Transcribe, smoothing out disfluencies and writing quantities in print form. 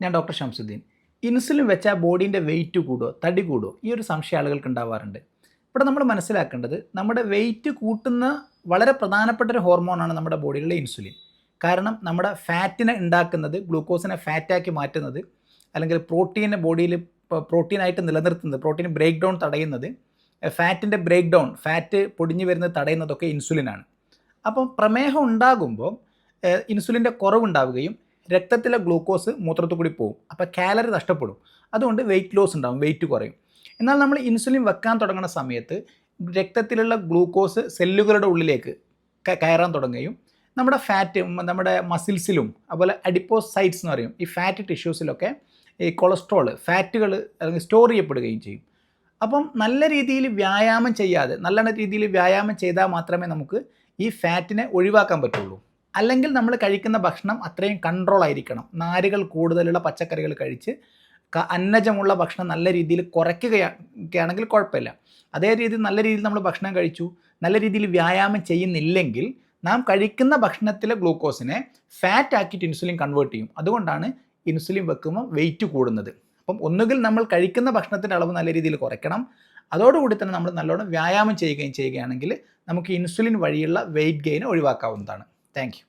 ഞാൻ doctor Shamsuddin. Insulin വെച്ചാൽ ബോഡീൻ്റെ wait കൂടുമോ, തടി കൂടുമോ, ഈ ഒരു സംശയം ആളുകൾക്ക് ഉണ്ടാവാറുണ്ട്. ഇവിടെ നമ്മൾ മനസ്സിലാക്കേണ്ടത് നമ്മുടെ വെയിറ്റ് കൂട്ടുന്ന വളരെ പ്രധാനപ്പെട്ട ഒരു ഹോർമോണാണ് നമ്മുടെ ബോഡിയിലുള്ള ഇൻസുലിൻ. കാരണം നമ്മുടെ ഫാറ്റിനെ ഉണ്ടാക്കുന്നത്, ഗ്ലൂക്കോസിനെ ഫാറ്റാക്കി മാറ്റുന്നത്, അല്ലെങ്കിൽ പ്രോട്ടീനെ ബോഡിയിൽ പ്രോട്ടീനായിട്ട് നിലനിർത്തുന്നത്, പ്രോട്ടീൻ ബ്രേക്ക് ഡൗൺ തടയുന്നത്, ഫാറ്റിൻ്റെ ബ്രേക്ക് ഡൗൺ, ഫാറ്റ് പൊടിഞ്ഞു വരുന്നത് തടയുന്നതൊക്കെ ഇൻസുലിനാണ്. അപ്പം പ്രമേഹം ഉണ്ടാകുമ്പോൾ ഇൻസുലിൻ്റെ കുറവുണ്ടാവുകയും രക്തത്തിലെ ഗ്ലൂക്കോസ് മൂത്രത്തിൽ കൂടി പോകും. അപ്പോൾ കാലറി നഷ്ടപ്പെടും. അതുകൊണ്ട് വെയിറ്റ് ലോസ് ഉണ്ടാകും, വെയിറ്റ് കുറയും. എന്നാൽ നമ്മൾ ഇൻസുലിൻ വെക്കാൻ തുടങ്ങുന്ന സമയത്ത് രക്തത്തിലുള്ള ഗ്ലൂക്കോസ് സെല്ലുകളുടെ ഉള്ളിലേക്ക് കയറാൻ തുടങ്ങുകയും നമ്മുടെ ഫാറ്റ്, നമ്മുടെ മസിൽസിലും അതുപോലെ അഡിപ്പോസൈറ്റ്സ് എന്ന് പറയും, ഈ ഫാറ്റ് ടിഷ്യൂസിലൊക്കെ ഈ കൊളസ്ട്രോൾ, ഫാറ്റുകൾ അല്ലെങ്കിൽ സ്റ്റോർ ചെയ്യപ്പെടുകയും ചെയ്യും. അപ്പം നല്ല രീതിയിൽ വ്യായാമം ചെയ്യാതെ, നല്ല രീതിയിൽ വ്യായാമം ചെയ്താൽ മാത്രമേ നമുക്ക് ഈ ഫാറ്റിനെ ഒഴിവാക്കാൻ പറ്റുള്ളൂ. അല്ലെങ്കിൽ നമ്മൾ കഴിക്കുന്ന ഭക്ഷണം അത്രയും കൺട്രോൾ ആയിരിക്കണം. നാരുകൾ കൂടുതലുള്ള പച്ചക്കറികൾ കഴിച്ച് അന്നജമുള്ള ഭക്ഷണം നല്ല രീതിയിൽ കുറയ്ക്കുകയാണെങ്കിൽ കുഴപ്പമില്ല. അതേ രീതിയിൽ നല്ല രീതിയിൽ നമ്മൾ ഭക്ഷണം കഴിച്ചു, നല്ല രീതിയിൽ വ്യായാമം ചെയ്യുന്നില്ലെങ്കിൽ നാം കഴിക്കുന്ന ഭക്ഷണത്തിലെ ഗ്ലൂക്കോസിനെ ഫാറ്റ് ആക്കിയിട്ട് ഇൻസുലിൻ കൺവേർട്ട് ചെയ്യും. അതുകൊണ്ടാണ് ഇൻസുലിൻ വെക്കുമ്പോൾ വെയിറ്റ് കൂടുന്നത്. അപ്പം ഒന്നുകിൽ നമ്മൾ കഴിക്കുന്ന ഭക്ഷണത്തിൻ്റെ അളവ് നല്ല രീതിയിൽ കുറയ്ക്കണം, അതോടുകൂടി തന്നെ നമ്മൾ നല്ലോണം വ്യായാമം ചെയ്യുകയാണെങ്കിൽ നമുക്ക് ഇൻസുലിൻ വഴിയുള്ള വെയിറ്റ് ഗെയിൻ ഒഴിവാക്കാവുന്നതാണ്. Thank U.